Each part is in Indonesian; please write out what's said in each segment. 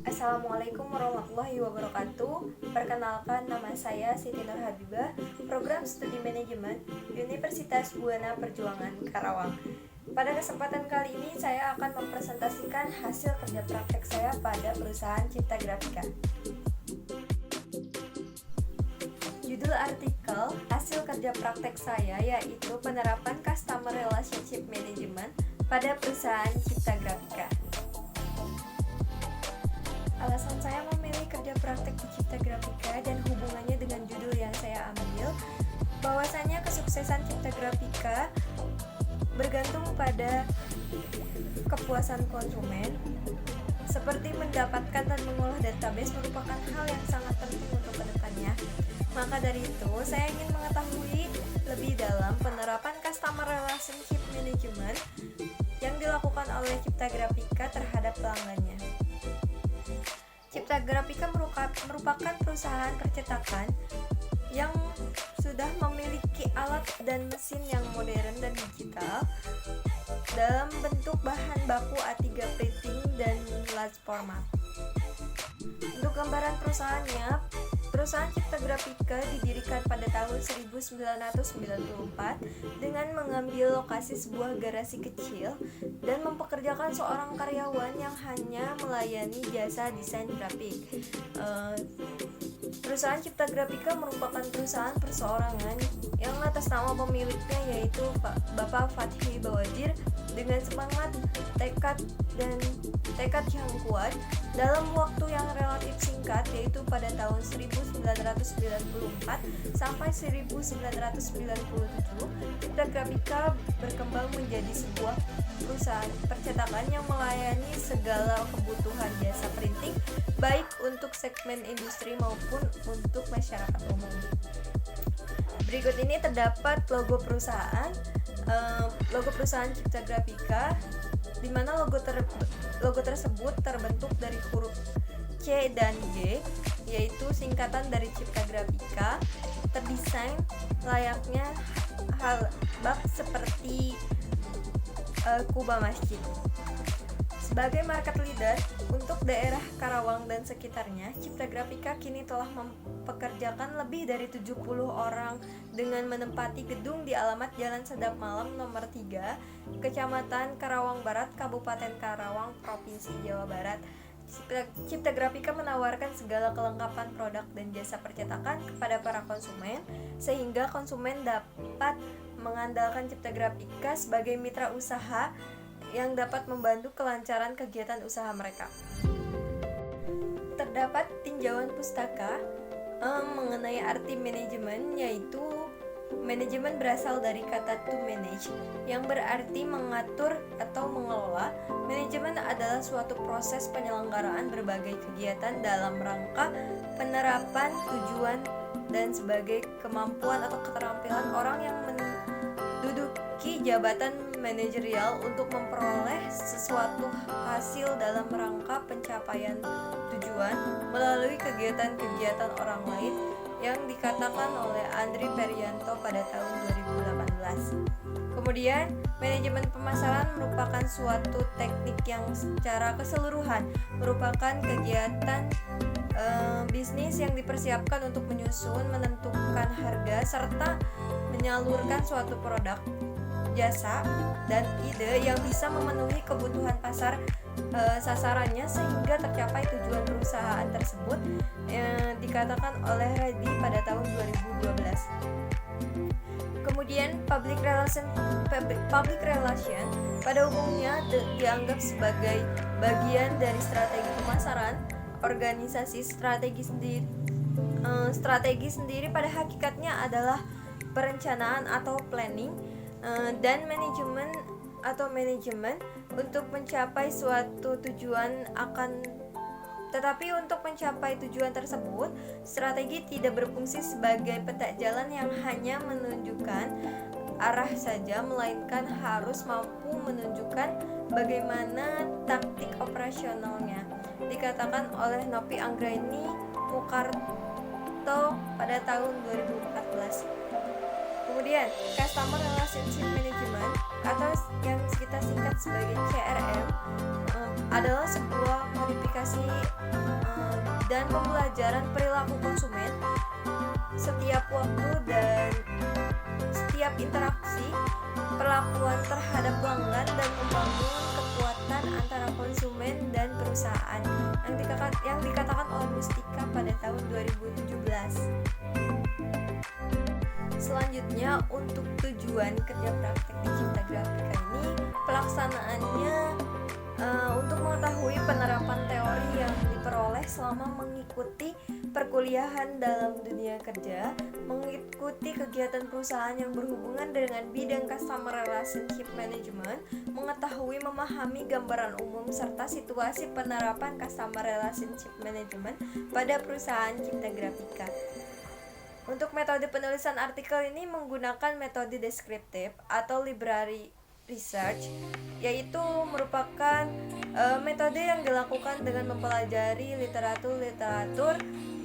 Assalamualaikum warahmatullahi wabarakatuh. Perkenalkan, nama saya Siti Nur Habibah, Program Studi Manajemen Universitas Buana Perjuangan Karawang. Pada kesempatan kali ini saya akan mempresentasikan hasil kerja praktek saya pada perusahaan Cipta Grafika. Judul artikel hasil kerja praktek saya yaitu penerapan Customer Relationship Management pada perusahaan Cipta Grafika. Alasan saya memilih kerja praktek di Cipta Grafika dan hubungannya dengan judul yang saya ambil, bahwasanya kesuksesan Cipta Grafika bergantung pada kepuasan konsumen, seperti mendapatkan dan mengolah database merupakan hal yang sangat penting untuk kedepannya. Maka dari itu, saya ingin mengetahui lebih dalam penerapan Customer Relationship Management yang dilakukan oleh Cipta Grafika terhadap pelanggannya. Cipta Grafika merupakan perusahaan percetakan yang sudah memiliki alat dan mesin yang modern dan digital dalam bentuk bahan baku A3 printing dan large format. Untuk gambaran perusahaannya, perusahaan Cipta Grafika didirikan pada tahun 1994 dengan mengambil lokasi sebuah garasi kecil dan mempekerjakan seorang karyawan yang hanya melayani jasa desain grafik. Perusahaan Cipta Grafika merupakan perusahaan perseorangan yang atas nama pemiliknya yaitu Bapak Fathi Bawadir dengan semangat, tekad yang kuat dalam waktu yang relatif singkat, yaitu pada tahun 1994 sampai 1997, Cipta Grafika berkembang menjadi sebuah perusahaan percetakan yang melayani segala kebutuhan jasa printing, baik untuk segmen industri maupun untuk masyarakat umum. Berikut ini terdapat logo perusahaan Cipta Grafika, di mana logo tersebut terbentuk dari huruf C dan G, yaitu singkatan dari Cipta Grafika, terdesain layaknya hal bak seperti kubah masjid. Sebagai market leader untuk daerah Karawang dan sekitarnya, Cipta Grafika kini telah mempekerjakan lebih dari 70 orang dengan menempati gedung di alamat Jalan Sedap Malam nomor 3, Kecamatan Karawang Barat, Kabupaten Karawang, Provinsi Jawa Barat. Cipta Grafika menawarkan segala kelengkapan produk dan jasa percetakan kepada para konsumen, sehingga konsumen dapat mengandalkan Cipta Grafika sebagai mitra usaha yang dapat membantu kelancaran kegiatan usaha mereka. Terdapat tinjauan pustaka mengenai arti manajemen, yaitu manajemen berasal dari kata to manage yang berarti mengatur atau mengelola. Manajemen adalah suatu proses penyelenggaraan berbagai kegiatan dalam rangka penerapan tujuan dan sebagai kemampuan atau keterampilan orang yang menduduki jabatan manajerial untuk memperoleh sesuatu hasil dalam rangka pencapaian tujuan melalui kegiatan-kegiatan orang lain, yang dikatakan oleh Andri Perianto pada tahun 2018. Kemudian, manajemen pemasaran merupakan suatu teknik yang secara keseluruhan merupakan kegiatan bisnis yang dipersiapkan untuk menyusun, menentukan harga, serta menyalurkan suatu produk, jasa, dan ide yang bisa memenuhi kebutuhan pasar sasarannya sehingga tercapai tujuan perusahaan tersebut, dikatakan oleh Reddy pada tahun 2012. Kemudian public relation pada umumnya dianggap sebagai bagian dari strategi pemasaran. Organisasi strategi sendiri pada hakikatnya adalah perencanaan atau planning dan manajemen untuk mencapai suatu tujuan tetapi untuk mencapai tujuan tersebut, strategi tidak berfungsi sebagai peta jalan yang hanya menunjukkan arah saja, melainkan harus mampu menunjukkan bagaimana taktik operasionalnya, dikatakan oleh Nopi Anggraini Mukarto pada tahun 2014. Kemudian, Customer Relationship Management management atau yang kita singkat sebagai CRM adalah sebuah modifikasi dan pembelajaran perilaku konsumen setiap waktu dan setiap interaksi perlakuan terhadap pelanggan dan membangun kekuatan antara konsumen dan perusahaan yang dikatakan oleh Mustika pada tahun 2017. Selanjutnya, untuk tujuan kerja praktik di Cipta Grafika ini, pelaksanaannya untuk mengetahui penerapan teori yang diperoleh selama mengikuti perkuliahan dalam dunia kerja, mengikuti kegiatan perusahaan yang berhubungan dengan bidang Customer Relationship Management, mengetahui memahami gambaran umum serta situasi penerapan Customer Relationship Management pada perusahaan Cipta Grafika. Untuk metode penulisan artikel ini menggunakan metode deskriptif atau library research, yaitu merupakan metode yang dilakukan dengan mempelajari literatur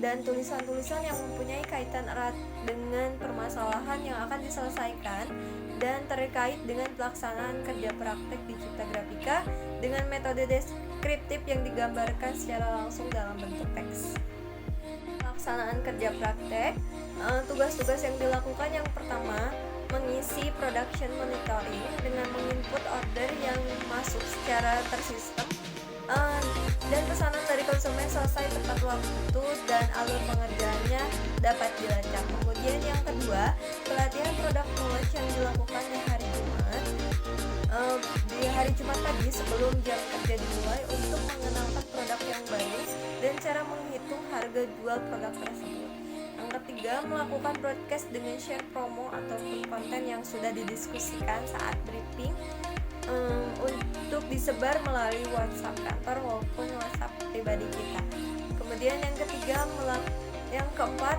dan tulisan-tulisan yang mempunyai kaitan erat dengan permasalahan yang akan diselesaikan dan terkait dengan pelaksanaan kerja praktek di Cipta Grafika dengan metode deskriptif yang digambarkan secara langsung dalam bentuk teks. Pelaksanaan kerja praktek, tugas-tugas yang dilakukan yang pertama, mengisi production monitoring dengan menginput order yang masuk secara tersistem dan pesanan dari konsumen selesai tepat waktu dan alur pengerjaannya dapat dilacak. Kemudian yang kedua, pelatihan produk knowledge yang dilakukan di hari Jumat pagi sebelum jam kerja dimulai untuk mengenalkan produk yang baru dan cara menghitung harga jual produk tersebut. Yang ketiga, melakukan broadcast dengan share promo ataupun konten yang sudah didiskusikan saat briefing untuk disebar melalui WhatsApp kantor maupun WhatsApp pribadi kita. Kemudian yang keempat,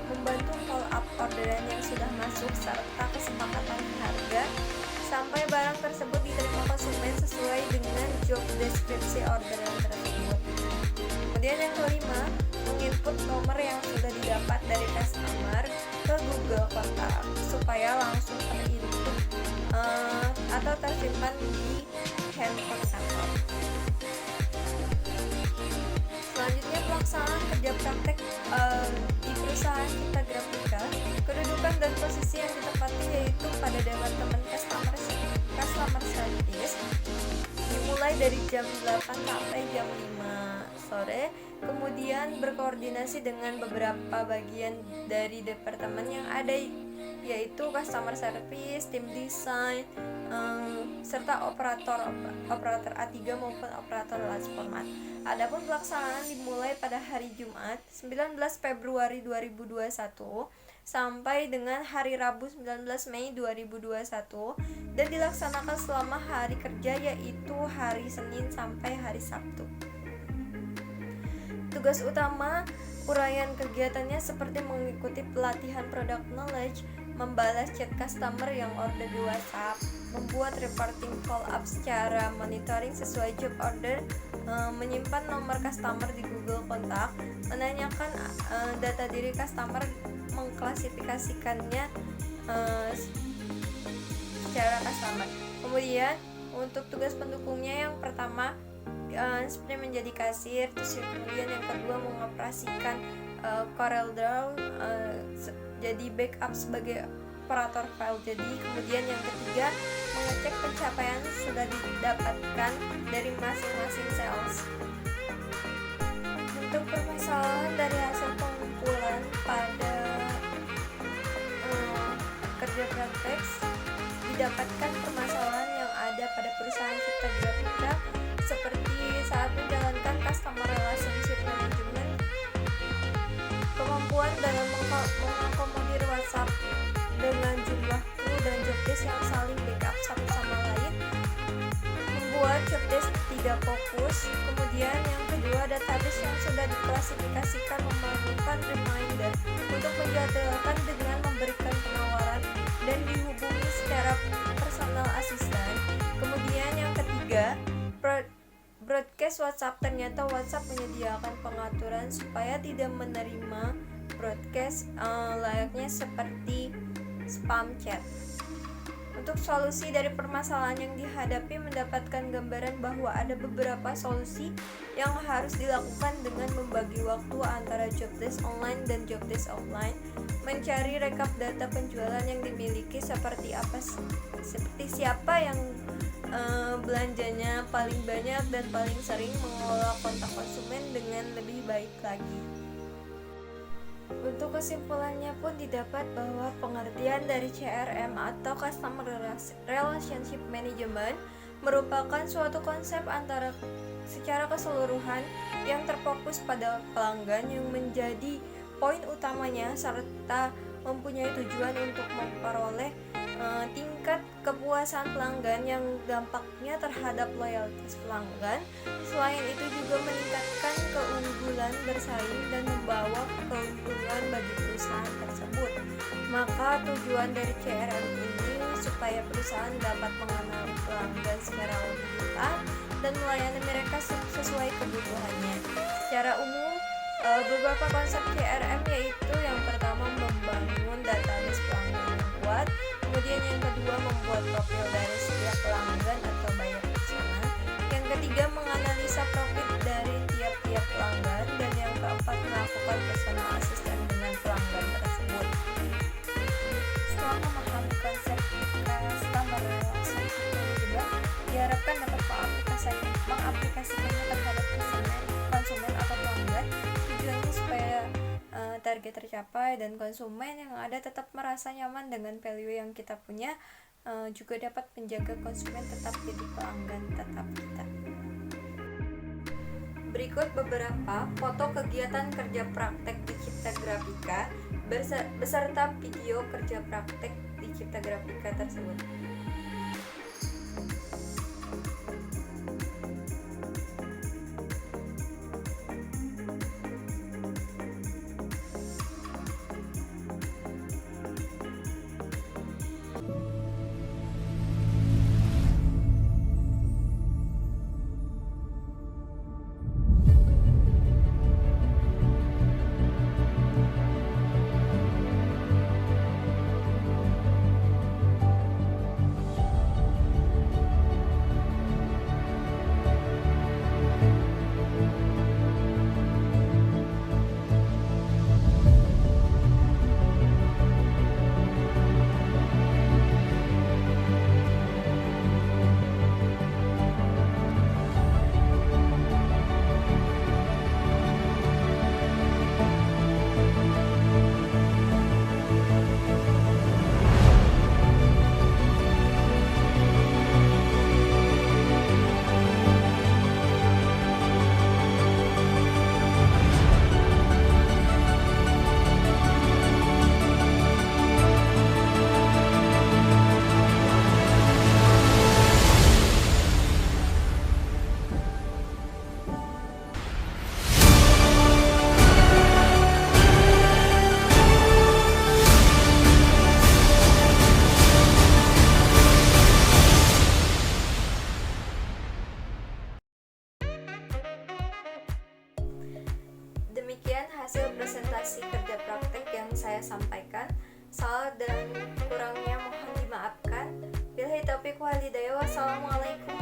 membantu follow up orderan yang sudah masuk serta kesepakatan harga sampai barang tersebut diterima konsumen sesuai dengan job deskripsi orderan tersebut. Kemudian yang kelima, menginput nomor yang sudah didapat dari customer ke Google Kontak supaya langsung terinput atau tersimpan di handphone kantor. Selanjutnya, pelaksanaan kerja praktek di perusahaan Cipta Grafika, kedudukan dan posisi yang ditempati yaitu pada Departemen Customer Service dimulai dari jam 8 sampai jam 5 sore, kemudian berkoordinasi dengan beberapa bagian dari departemen yang ada, yaitu customer service, tim desain, serta operator A3 maupun operator large format. Adapun pelaksanaan dimulai pada hari Jumat 19 Februari 2021 sampai dengan hari Rabu 19 Mei 2021 dan dilaksanakan selama hari kerja, yaitu hari Senin sampai hari Sabtu. Tugas utama uraian kegiatannya seperti mengikuti pelatihan product knowledge, membalas chat customer yang order di WhatsApp, membuat reporting follow up secara monitoring sesuai job order, menyimpan nomor customer di Google Kontak, menanyakan data diri customer, mengklasifikasikannya secara customer. Kemudian untuk tugas pendukungnya yang pertama seperti menjadi kasir, terus kemudian yang kedua mengoperasikan CorelDRAW, jadi backup sebagai operator file. Jadi kemudian yang ketiga mengecek pencapaian sudah didapatkan dari masing-masing sales. Untuk permasalahan dari hasil pengumpulan pada kerja praktek, didapatkan permasalahan yang ada pada perusahaan Cipta Grafika seperti saat menjalankan customer relationship management, kemampuan dalam mengakomodir WhatsApp dengan jumlah crew dan jobdesk yang saling backup satu sama lain, membuat jobdesk tidak fokus. Kemudian yang kedua, database yang sudah diklasifikasikan memerlukan reminder untuk menjadwalkan dengan memberikan penawaran dan dihubungi secara personal assistant. Kemudian yang ketiga, broadcast WhatsApp. Ternyata WhatsApp menyediakan pengaturan supaya tidak menerima broadcast layaknya seperti spam chat. Untuk solusi dari permasalahan yang dihadapi, mendapatkan gambaran bahwa ada beberapa solusi yang harus dilakukan dengan membagi waktu antara job desk online dan job desk offline, mencari rekap data penjualan yang dimiliki seperti siapa yang belanjanya paling banyak dan paling sering, mengelola kontak konsumen dengan lebih baik lagi. Untuk kesimpulannya pun didapat bahwa pengertian dari CRM atau Customer Relationship Management merupakan suatu konsep secara keseluruhan yang terfokus pada pelanggan yang menjadi poin utamanya, serta mempunyai tujuan untuk memperoleh tingkat kepuasan pelanggan yang dampaknya terhadap loyalitas pelanggan. Selain itu juga meningkatkan keunggulan bersaing dan membawa keuntungan bagi perusahaan tersebut. Maka tujuan dari CRM ini supaya perusahaan dapat mengenal pelanggan secara lebih tepat dan melayani mereka sesuai kebutuhannya. Secara umum, beberapa konsep CRM yaitu yang pertama membangun database pelanggan yang kuat, kemudian yang kedua membuat profil dari setiap pelanggan atau buyer persona, yang ketiga menganalisa profit dari tiap-tiap pelanggan, dan yang keempat melakukan personal assistant dengan pelanggan tersebut. Setelah memahami konsep customer relationship management, diharapkan dapat mengaplikasikannya terhadap konsumen atau pelanggan. Tujuannya supaya target tercapai dan konsumen yang ada tetap merasa nyaman dengan value yang kita punya, juga dapat menjaga konsumen tetap jadi pelanggan tetap kita. Berikut beberapa foto kegiatan kerja praktek di Cipta Grafika beserta video kerja praktek di Cipta Grafika tersebut. Demikian hasil presentasi kerja praktek yang saya sampaikan. Salah dan kurangnya mohon dimaafkan. Billahi taufiq wal hidayah. Wassalamualaikum